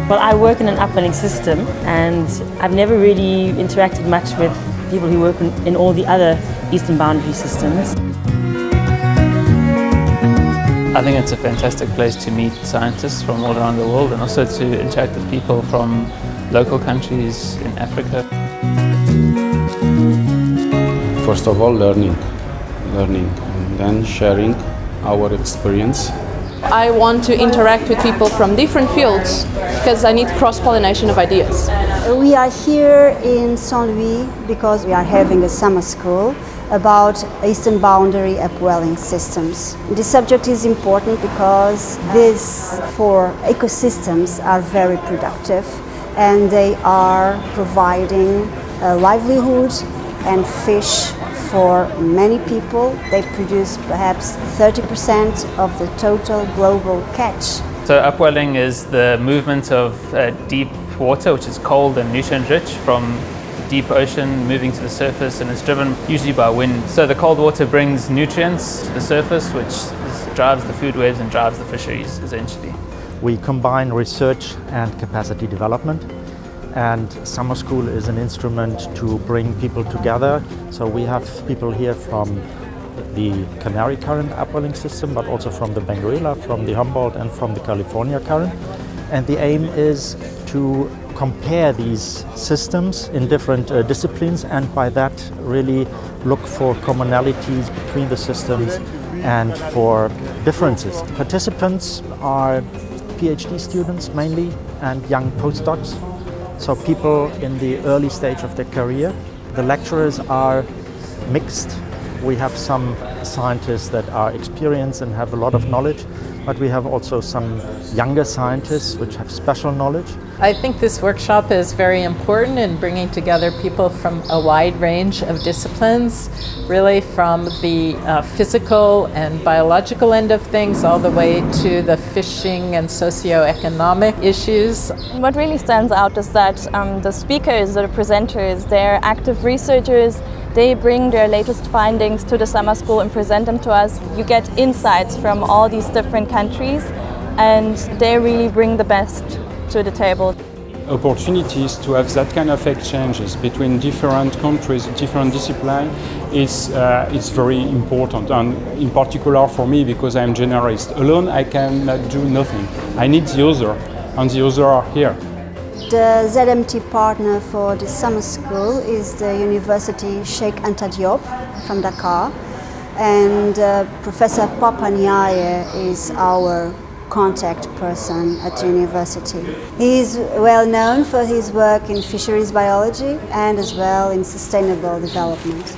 Well, I work in an upwelling system and I've never really interacted much with people who work in all the other eastern boundary systems. I think it's a fantastic place to meet scientists from all around the world and also to interact with people from local countries in Africa. First of all, learning, and then sharing our experience. I want to interact with people from different fields because I need cross-pollination of ideas. We are here in Saint-Louis because we are having a summer school about eastern boundary upwelling systems. The subject is important because these four ecosystems are very productive and they are providing a livelihood and fish for many people. They produce perhaps 30% of the total global catch. So upwelling is the movement of deep water, which is cold and nutrient rich, from the deep ocean moving to the surface, and it's driven usually by wind. So the cold water brings nutrients to the surface, which drives the food webs and drives the fisheries essentially. We combine research and capacity development. And summer school is an instrument to bring people together. So we have people here from the Canary Current upwelling system, but also from the Benguela, from the Humboldt and from the California Current. And the aim is to compare these systems in different disciplines and by that really look for commonalities between the systems and for differences. Participants are PhD students mainly and young postdocs. So people in the early stage of their career. The lecturers are mixed. We have some scientists that are experienced and have a lot of knowledge, but we have also some younger scientists which have special knowledge. I think this workshop is very important in bringing together people from a wide range of disciplines, really from the physical and biological end of things all the way to the fishing and socioeconomic issues. What really stands out is that the speakers, the presenters, they're active researchers. They bring their latest findings to the summer school and present them to us. You get insights from all these different countries and they really bring the best to the table. Opportunities to have that kind of exchanges between different countries, different disciplines, it's very important, and in particular for me because I'm generalist. Alone I cannot do nothing. I need the other, and the other are here. The ZMT partner for the summer school is the University Sheikh Anta Diop from Dakar, and Professor Papa Ndiaye is our contact person at the university. He is well known for his work in fisheries biology and as well in sustainable development.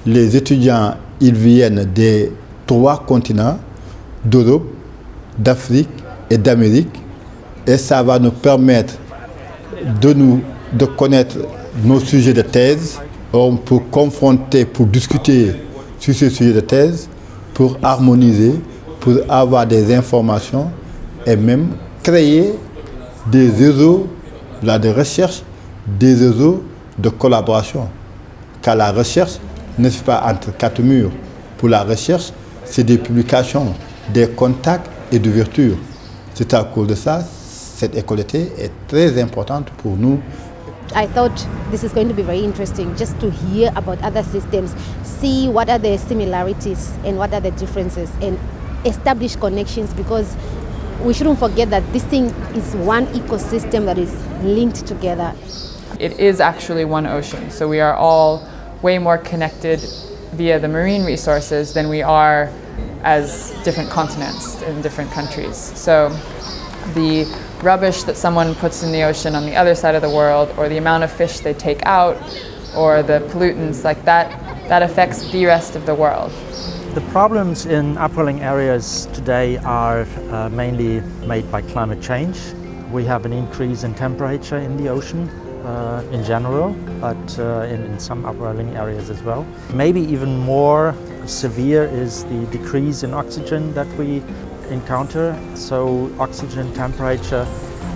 Les étudiants, ils viennent des 3 continents, d'Europe, d'Afrique et d'Amérique, et ça va nous permettre de connaître nos sujets de thèse. On peut confronter, pour discuter sur ces sujets de thèse, pour harmoniser, pour avoir des informations et même créer des réseaux de recherche, des réseaux de collaboration. Car la recherche ne se fait pas entre 4 murs. Pour la recherche, c'est des publications, des contacts et d'ouverture. C'est à cause de ça, cette écolité est très importante pour nous. I thought this is going to be very interesting just to hear about other systems, see what are the similarities and what are the differences, and establish connections, because we shouldn't forget that this thing is one ecosystem that is linked together. It is actually one ocean, so we are all way more connected via the marine resources than we are as different continents in different countries. So the rubbish that someone puts in the ocean on the other side of the world, or the amount of fish they take out, or the pollutants like that affects the rest of the world. The problems in upwelling areas today are mainly made by climate change. We have an increase in temperature in the ocean in general, but in some upwelling areas as well. Maybe even more severe is the decrease in oxygen that we encounter. So oxygen, temperature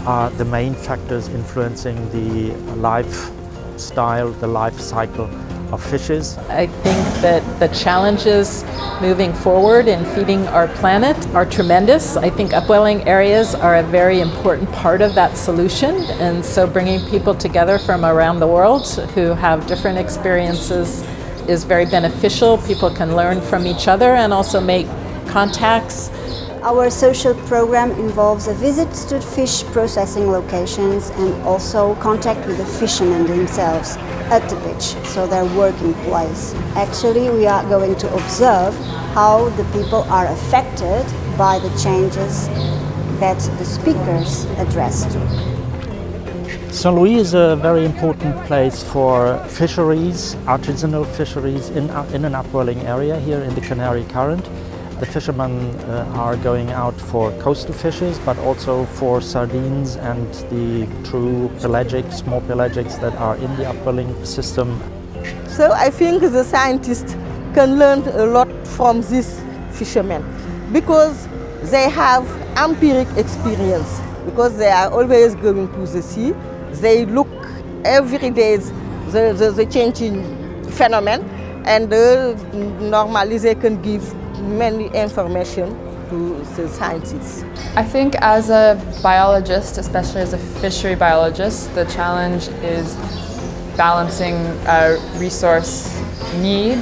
are the main factors influencing the lifestyle, the life cycle of fishes. I think that the challenges moving forward in feeding our planet are tremendous. I think upwelling areas are a very important part of that solution, and so bringing people together from around the world who have different experiences is very beneficial. People can learn from each other and also make contacts. Our social program involves a visit to fish processing locations and also contact with the fishermen themselves at the beach, so their working place. Actually, we are going to observe how the people are affected by the changes that the speakers addressed. St. Louis is a very important place for fisheries, artisanal fisheries in an upwelling area here in the Canary Current. The fishermen are going out for coastal fishes, but also for sardines and the true pelagic, small pelagics that are in the upwelling system. So I think the scientists can learn a lot from these fishermen because they have empiric experience, because they are always going to the sea. They look every day the changing phenomenon, and normally they can give many information to the scientists. I think as a biologist, especially as a fishery biologist, the challenge is balancing a resource need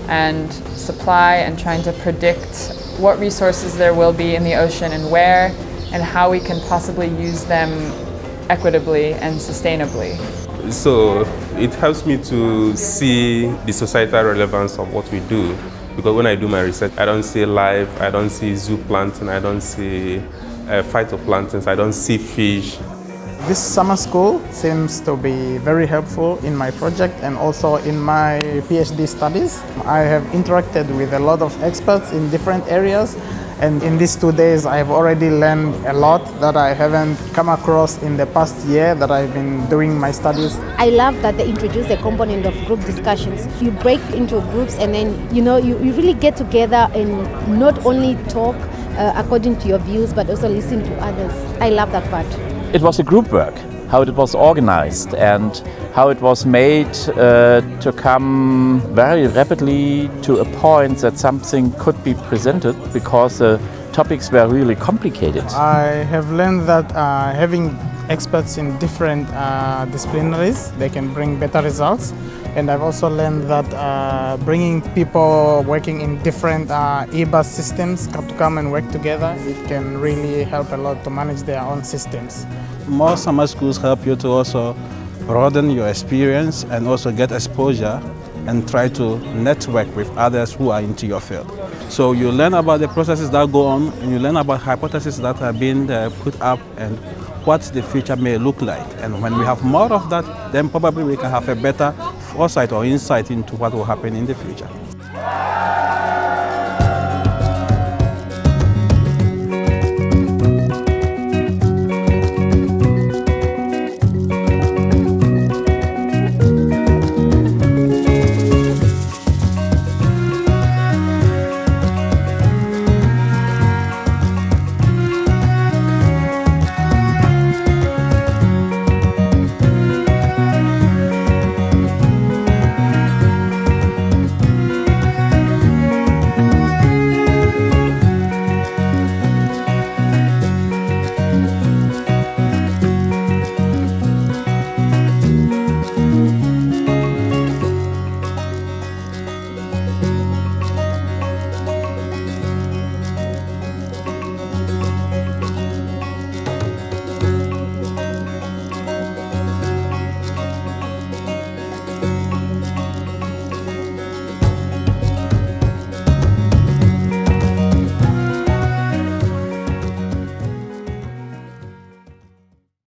and supply and trying to predict what resources there will be in the ocean and where, and how we can possibly use them equitably and sustainably. So it helps me to see the societal relevance of what we do. Because when I do my research, I don't see life, I don't see zooplankton, I don't see phytoplanktons, I don't see fish. This summer school seems to be very helpful in my project and also in my PhD studies. I have interacted with a lot of experts in different areas, and in these 2 days I have already learned a lot that I haven't come across in the past year that I've been doing my studies. I love that they introduce the component of group discussions. You break into groups and then you really get together and not only talk according to your views but also listen to others. I love that part. It was a group work, how it was organized and how it was made to come very rapidly to a point that something could be presented because the topics were really complicated. I have learned that having experts in different disciplinaries, they can bring better results. And I've also learned that bringing people working in different e-bus systems to come and work together, it can really help a lot to manage their own systems. More summer schools help you to also broaden your experience and also get exposure and try to network with others who are into your field. So you learn about the processes that go on, and you learn about hypotheses that are being put up and what the future may look like. And when we have more of that, then probably we can have a better foresight or insight into what will happen in the future.